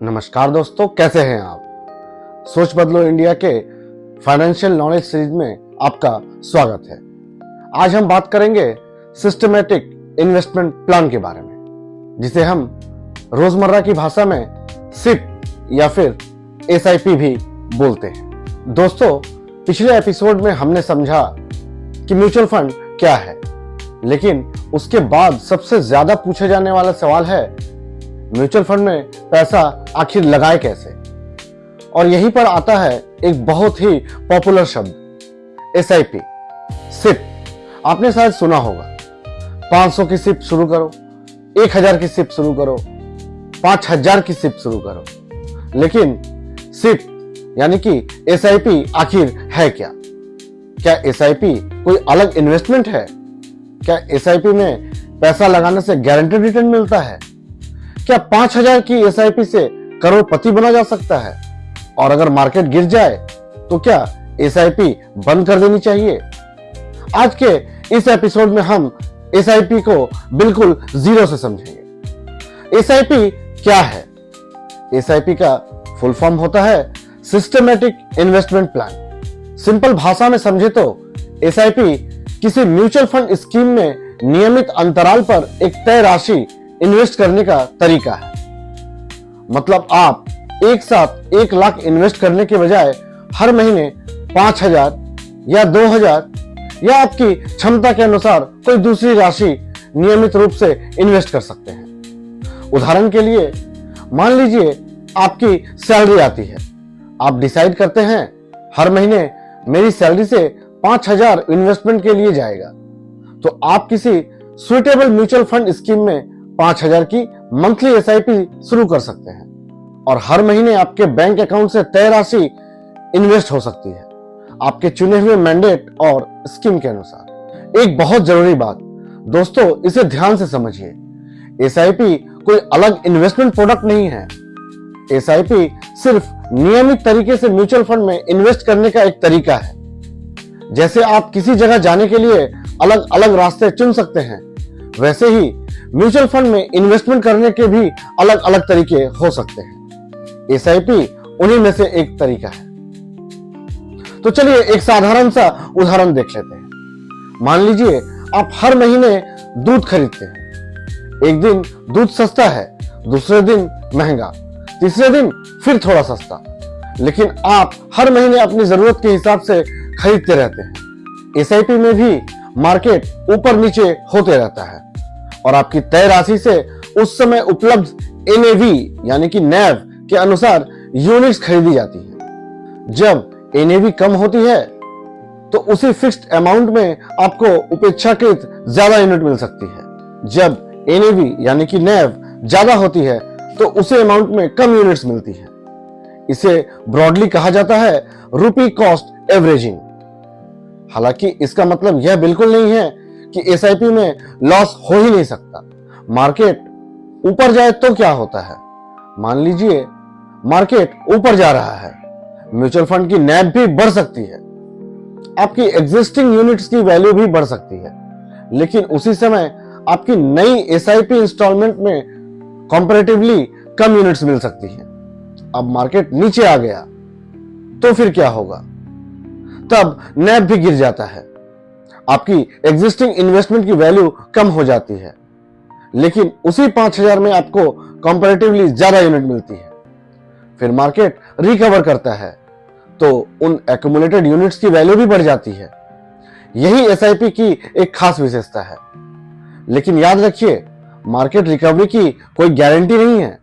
नमस्कार दोस्तों, कैसे हैं आप। सोच बदलो इंडिया के फाइनेंशियल नॉलेज सीरीज में आपका स्वागत है। आज हम बात करेंगे सिस्टमैटिक इन्वेस्टमेंट प्लान के बारे में, जिसे हम रोजमर्रा की भाषा में सिप या फिर एसआईपी भी बोलते हैं। दोस्तों, पिछले एपिसोड में हमने समझा कि म्यूचुअल फंड क्या है, लेकिन उसके बाद सबसे ज्यादा पूछे जाने वाला सवाल है म्यूचुअल फंड में पैसा आखिर लगाए कैसे। और यहीं पर आता है एक बहुत ही पॉपुलर शब्द एसआईपी, सिप। आपने शायद सुना होगा 500 की सिप शुरू करो, 1000 की सिप शुरू करो, 5000 की सिप शुरू करो। लेकिन सिप यानी कि एसआईपी आखिर है क्या? क्या एसआईपी कोई अलग इन्वेस्टमेंट है? क्या एसआईपी में पैसा लगाने से गारंटेड रिटर्न मिलता है? क्या 5000 की एसआईपी से करोड़पति बना जा सकता है? और अगर मार्केट गिर जाए तो क्या एसआईपी बंद कर देनी चाहिए? आज के इस एपिसोड में हम एसआईपी को बिल्कुल जीरो से समझेंगे। एसआईपी क्या है? एसआईपी का फुल फॉर्म होता है सिस्टमैटिक इन्वेस्टमेंट प्लान। सिंपल भाषा में समझे तो एसआईपी किसी म्यूचुअल फंड स्कीम में नियमित अंतराल पर एक तय राशि इन्वेस्ट करने का तरीका है। मतलब आप एक साथ 1 लाख इन्वेस्ट करने के बजाय हर महीने 5000 या 2000 या आपकी क्षमता के अनुसार कोई दूसरी राशि नियमित रूप से इन्वेस्ट कर सकते हैं। उदाहरण के लिए मान लीजिए आपकी सैलरी आती है, आप डिसाइड करते हैं हर महीने मेरी सैलरी से 5000 इन्वेस्टमेंट के लिए जाएगा, तो आप किसी सुइटेबल म्यूचुअल फंड स्कीम में 5000 की मंथली एसआईपी शुरू कर सकते हैं और हर महीने आपके बैंक अकाउंट से तय राशि इन्वेस्ट हो सकती है आपके चुने हुए मैंडेट और स्कीम के अनुसार। एक बहुत जरूरी बात दोस्तों, इसे ध्यान से समझिए, एसआईपी कोई अलग इन्वेस्टमेंट प्रोडक्ट नहीं है। एसआईपी सिर्फ नियमित तरीके से म्यूचुअल फंड में इन्वेस्ट करने का एक तरीका है। जैसे आप किसी जगह जाने के लिए अलग अलग रास्ते चुन सकते हैं, वैसे ही म्यूचुअल फंड में इन्वेस्टमेंट करने के भी अलग अलग तरीके हो सकते हैं। एसआईपी उन्हीं में से एक तरीका है। तो चलिए एक साधारण सा उदाहरण देख लेते हैं। मान लीजिए आप हर महीने दूध खरीदते हैं। एक दिन दूध सस्ता है, दूसरे दिन महंगा, तीसरे दिन फिर थोड़ा सस्ता, लेकिन आप हर महीने अपनी जरूरत के हिसाब से खरीदते रहते हैं। एसआईपी में भी मार्केट ऊपर नीचे होते रहता है और आपकी तय राशि से उस समय उपलब्ध एनएवी यानी कि नैव के अनुसार यूनिट्स खरीदी जाती है। जब एनएवी कम होती है तो उसी फिक्स्ड अमाउंट में आपको उपेक्षाकृत ज्यादा यूनिट मिल सकती है। जब एनएवी यानी कि नैव ज्यादा होती है तो उसी अमाउंट में कम यूनिट्स मिलती है। इसे ब्रॉडली कहा जाता है रुपी कॉस्ट एवरेजिंग। हालांकि इसका मतलब यह बिल्कुल नहीं है कि एसआईपी में लॉस हो ही नहीं सकता। मार्केट ऊपर जाए तो क्या होता है? मान लीजिए मार्केट ऊपर जा रहा है, म्यूचुअल फंड की नैव भी बढ़ सकती है, आपकी एग्जिस्टिंग यूनिट्स की वैल्यू भी बढ़ सकती है, लेकिन उसी समय आपकी नई एसआईपी इंस्टॉलमेंट में कंपैरेटिवली कम यूनिट्स मिल सकती है। अब मार्केट नीचे आ गया तो फिर क्या होगा? तब नैव भी गिर जाता है, आपकी एग्जिस्टिंग इन्वेस्टमेंट की वैल्यू कम हो जाती है, लेकिन उसी 5000 में आपको कंपैरेटिवली ज्यादा यूनिट मिलती है। फिर मार्केट रिकवर करता है तो उन एक्युमुलेटेड यूनिट्स की वैल्यू भी बढ़ जाती है। यही एसआईपी की एक खास विशेषता है। लेकिन याद रखिए, मार्केट रिकवरी की कोई गारंटी नहीं है।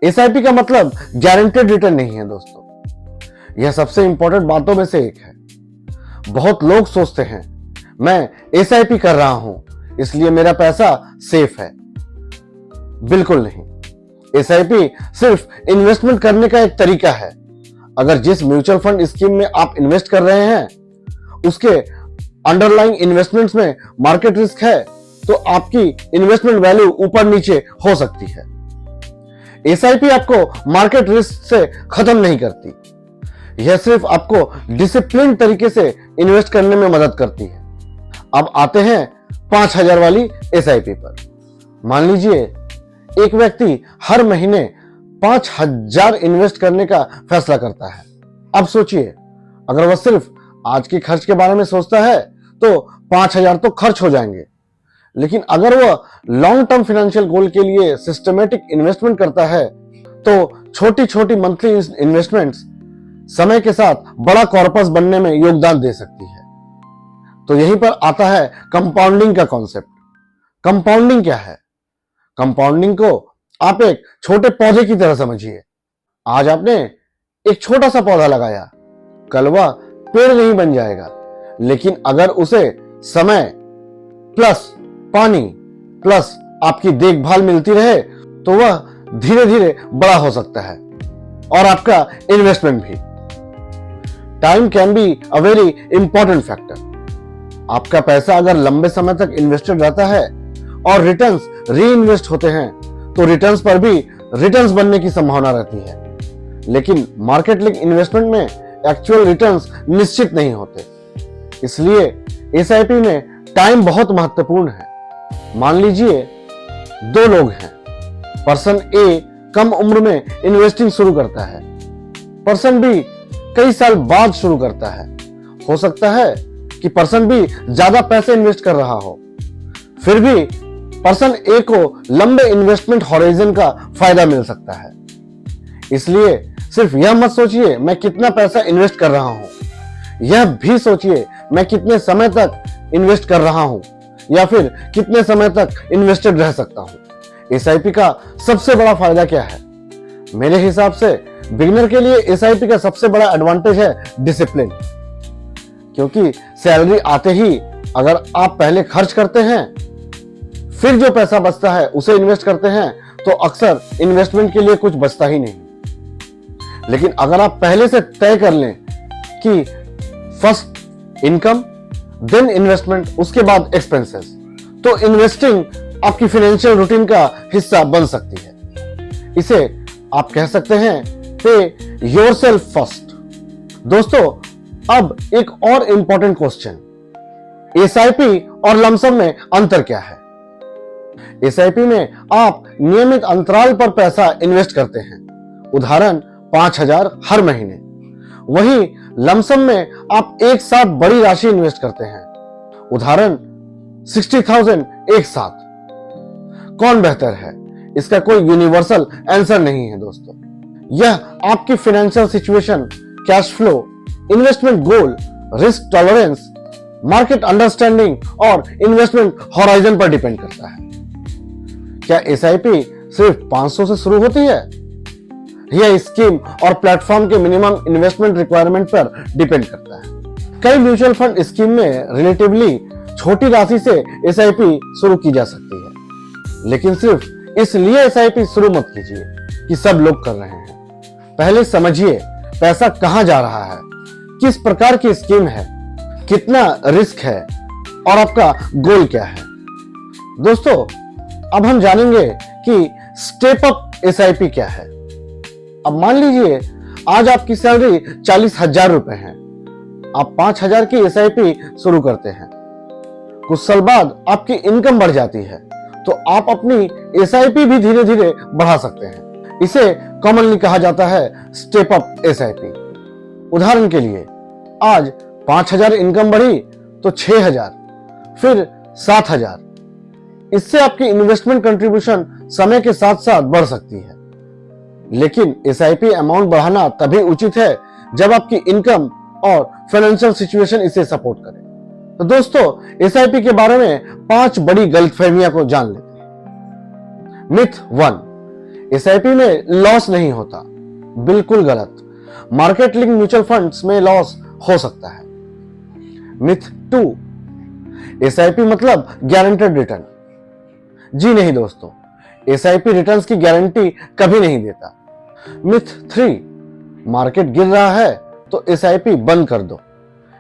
एसआईपी का मतलब गारंटेड रिटर्न नहीं है दोस्तों। यह सबसे इंपॉर्टेंट बातों में से एक है। बहुत लोग सोचते हैं मैं एसआईपी कर रहा हूं इसलिए मेरा पैसा सेफ है। बिल्कुल नहीं। एसआईपी सिर्फ इन्वेस्टमेंट करने का एक तरीका है। अगर जिस म्यूचुअल फंड स्कीम में आप इन्वेस्ट कर रहे हैं उसके अंडरलाइंग इन्वेस्टमेंट्स में मार्केट रिस्क है तो आपकी इन्वेस्टमेंट वैल्यू ऊपर नीचे हो सकती है। एसआईपी आपको मार्केट रिस्क से खत्म नहीं करती, यह सिर्फ आपको डिसिप्लिन तरीके से इन्वेस्ट करने में मदद करती है। अब आते हैं 5000 वाली एसआईपी पर। मान लीजिए एक व्यक्ति हर महीने 5,000 इन्वेस्ट करने का फैसला करता है। अब सोचिए, अगर वह सिर्फ आज के खर्च के बारे में सोचता है तो 5,000 तो खर्च हो जाएंगे, लेकिन अगर वह लॉन्ग टर्म फाइनेंशियल गोल के लिए सिस्टमेटिक इन्वेस्टमेंट करता है तो छोटी छोटी मंथली इन्वेस्टमेंट्स समय के साथ बड़ा कॉर्पस बनने में योगदान दे सकती है। तो यहीं पर आता है कंपाउंडिंग का कॉन्सेप्ट। कंपाउंडिंग क्या है? कंपाउंडिंग को आप एक छोटे पौधे की तरह समझिए। आज आपने एक छोटा सा पौधा लगाया, कल वह पेड़ नहीं बन जाएगा, लेकिन अगर उसे समय प्लस पानी प्लस आपकी देखभाल मिलती रहे तो वह धीरे धीरे बड़ा हो सकता है, और आपका इन्वेस्टमेंट भी। Time can be a very important factor. आपका पैसा अगर लंबे समय तक इन्वेस्टेड रहता है और रिटर्न्स री इन्वेस्ट होते हैं तो रिटर्न्स पर भी रिटर्न्स बनने की संभावना रहती है। लेकिन मार्केट लिंक इन्वेस्टमेंट में एक्चुअल रिटर्न्स निश्चित नहीं होते, इसलिए एसआईपी में टाइम बहुत महत्वपूर्ण है। मान लीजिए 2 लोग हैं। पर्सन ए कम उम्र में इन्वेस्टिंग शुरू करता है, पर्सन बी कई साल बाद शुरू करता है। हो सकता है कि पर्सन बी ज्यादा पैसे इन्वेस्ट कर रहा हो, फिर भी पर्सन ए को लंबे इन्वेस्टमेंट हॉराइजन का फायदा मिल सकता है। इसलिए सिर्फ यह मत सोचिए मैं कितना पैसा इन्वेस्ट कर रहा हूं, यह भी सोचिए मैं कितने समय तक इन्वेस्ट कर रहा हूं या फिर कितने समय तक इन्वेस्टेड रह सकता हूं। एसआईपी का सबसे बड़ा फायदा क्या है? मेरे हिसाब से बिगिनर के लिए एसआईपी का सबसे बड़ा एडवांटेज है डिसिप्लिन। क्योंकि सैलरी आते ही अगर आप पहले खर्च करते हैं फिर जो पैसा बचता है उसे इन्वेस्ट करते हैं तो अक्सर इन्वेस्टमेंट के लिए कुछ बचता ही नहीं। लेकिन अगर आप पहले से तय कर लें कि फर्स्ट इनकम देन इन्वेस्टमेंट उसके बाद एक्सपेंसेस, तो इन्वेस्टिंग आपकी फाइनेंशियल रूटीन का हिस्सा बन सकती है। इसे आप कह सकते हैं पे योरसेल्फ फर्स्ट। दोस्तों, अब एक और इंपॉर्टेंट क्वेश्चन, एसआईपी और लमसम में अंतर क्या है? एसआईपी में आप नियमित अंतराल पर पैसा इन्वेस्ट करते हैं, उदाहरण 5,000 हर महीने। वहीं लमसम में आप एक साथ बड़ी राशि इन्वेस्ट करते हैं, उदाहरण 60,000 एक साथ। कौन बेहतर है? इसका कोई यूनिवर्सल आंसर नहीं है दोस्तों। यह आपकी financial situation, cash flow, investment goal, risk tolerance, market understanding और इन्वेस्टमेंट हॉराइजन पर डिपेंड करता है। क्या एसआईपी सिर्फ 500 से शुरू होती है? यह स्कीम और प्लेटफॉर्म के मिनिमम इन्वेस्टमेंट रिक्वायरमेंट पर डिपेंड करता है। कई म्यूचुअल फंड स्कीम में रिलेटिवली छोटी राशि से एसआईपी शुरू की जा सकती है, लेकिन सिर्फ इसलिए एसआईपी शुरू मत कीजिए कि सब लोग कर रहे हैं। पहले समझिए पैसा कहां जा रहा है, किस प्रकार की स्कीम है, कितना रिस्क है और आपका गोल क्या है। दोस्तों, अब हम जानेंगे कि स्टेप अप एसआईपी क्या है। अब मान लीजिए आज आपकी सैलरी 40,000 रुपए है, आप 5,000 की एसआईपी शुरू करते हैं। कुछ साल बाद आपकी इनकम बढ़ जाती है तो आप अपनी एसआईपी भी धीरे धीरे बढ़ा सकते हैं। इसे कॉमनली कहा जाता है स्टेप अप एसआईपी। उदाहरण के लिए आज 5,000 इनकम बढ़ी तो 6,000, फिर 7,000। इससे आपकी इन्वेस्टमेंट कंट्रीब्यूशन समय के साथ साथ बढ़ सकती है। लेकिन एसआईपी अमाउंट बढ़ाना तभी उचित है जब आपकी इनकम और फाइनेंशियल सिचुएशन इसे सपोर्ट करे। तो दोस्तों, एसआईपी के बारे में 5 बड़ी गलतफहमियां को जान लेते हैं। मिथ 1, एसआईपी में लॉस नहीं होता। बिल्कुल गलत। मार्केट लिंक म्यूचुअल फंड्स में लॉस हो सकता है। मिथ 2, एसआईपी मतलब गारंटेड रिटर्न। जी नहीं दोस्तों, एसआईपी रिटर्न्स की गारंटी कभी नहीं देता। मिथ 3, मार्केट गिर रहा है तो एसआईपी बंद कर दो।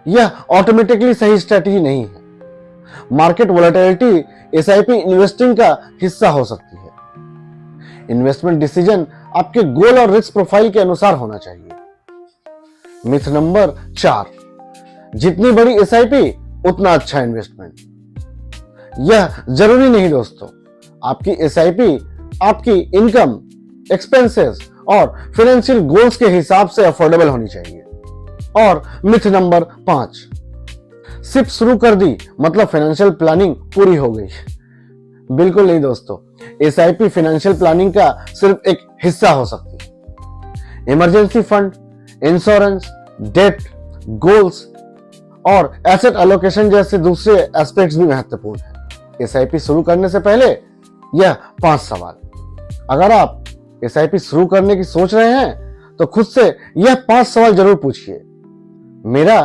यह ऑटोमेटिकली सही स्ट्रेटजी नहीं है। मार्केट वोलेटिलिटी एसआईपी इन्वेस्टिंग का हिस्सा हो सकती है। इन्वेस्टमेंट डिसीजन आपके गोल और रिस्क प्रोफाइल के अनुसार होना चाहिए। मिथ नंबर 4, जितनी बड़ी एसआईपी उतना अच्छा इन्वेस्टमेंट। यह जरूरी नहीं दोस्तों। आपकी एसआईपी आपकी इनकम, एक्सपेंसेस और फाइनेंशियल गोल्स के हिसाब से अफोर्डेबल होनी चाहिए। और मिथ नंबर 5, सिर्फ शुरू कर दी मतलब फाइनेंशियल प्लानिंग पूरी हो गई। बिल्कुल नहीं दोस्तों, एसआईपी फाइनेंशियल प्लानिंग का सिर्फ एक हिस्सा हो सकती है। Emergency fund, insurance, debt, goals और एसेट एलोकेशन जैसे दूसरे एस्पेक्ट्स भी महत्वपूर्ण हैं। एसआईपी शुरू करने से पहले यह 5 सवाल। अगर आप एसआईपी शुरू करने की सोच रहे हैं तो खुद से यह 5 सवाल जरूर पूछिए। मेरा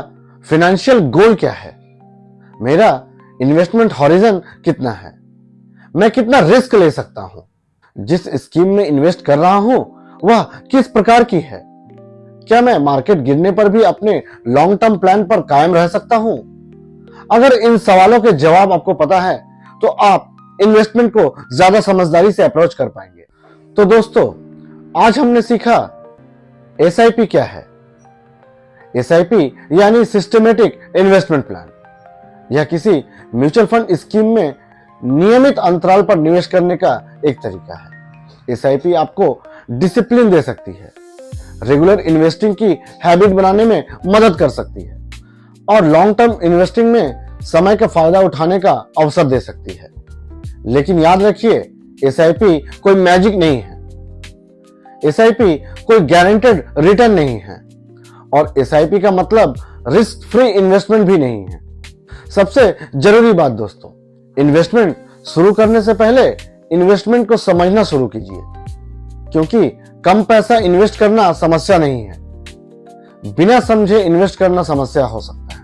फाइनेंशियल गोल क्या है? मेरा इन्वेस्टमेंट हॉरिजन कितना है? मैं कितना रिस्क ले सकता हूं? जिस स्कीम में इन्वेस्ट कर रहा हूं वह किस प्रकार की है? क्या मैं मार्केट गिरने पर भी अपने लॉन्ग टर्म प्लान पर कायम रह सकता हूं? अगर इन सवालों के जवाब आपको पता है तो आप इन्वेस्टमेंट को ज्यादा समझदारी से अप्रोच कर पाएंगे। तो दोस्तों, आज हमने सीखा एसआईपी क्या है। एसआईपी यानी सिस्टमेटिक इन्वेस्टमेंट प्लान। यह किसी म्यूचुअल फंड स्कीम में नियमित अंतराल पर निवेश करने का एक तरीका है। एसआईपी आपको डिसिप्लिन दे सकती है, रेगुलर इन्वेस्टिंग की हैबिट बनाने में मदद कर सकती है और लॉन्ग टर्म इन्वेस्टिंग में समय का फायदा उठाने का अवसर दे सकती है। लेकिन याद रखिए, एसआईपी कोई मैजिक नहीं है, एसआईपी कोई गारंटेड रिटर्न नहीं है और एसआईपी का मतलब रिस्क फ्री इन्वेस्टमेंट भी नहीं है। सबसे जरूरी बात दोस्तों, इन्वेस्टमेंट शुरू करने से पहले इन्वेस्टमेंट को समझना शुरू कीजिए, क्योंकि कम पैसा इन्वेस्ट करना समस्या नहीं है, बिना समझे इन्वेस्ट करना समस्या हो सकता है।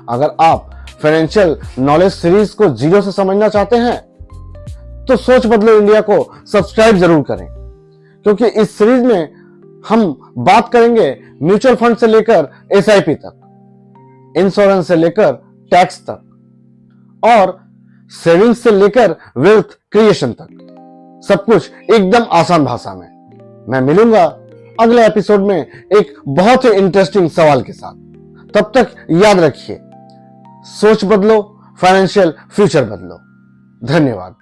अगर आप फाइनेंशियल नॉलेज सीरीज को जीरो से समझना चाहते हैं तो सोच बदलो इंडिया को सब्सक्राइब जरूर करें, क्योंकि इस सीरीज में हम बात करेंगे म्यूचुअल फंड से लेकर एसआईपी तक, इंश्योरेंस से लेकर टैक्स तक और सेविंग्स से लेकर वेल्थ क्रिएशन तक, सब कुछ एकदम आसान भाषा में। मैं मिलूंगा अगले एपिसोड में एक बहुत ही इंटरेस्टिंग सवाल के साथ। तब तक याद रखिए, सोच बदलो, फाइनेंशियल फ्यूचर बदलो। धन्यवाद।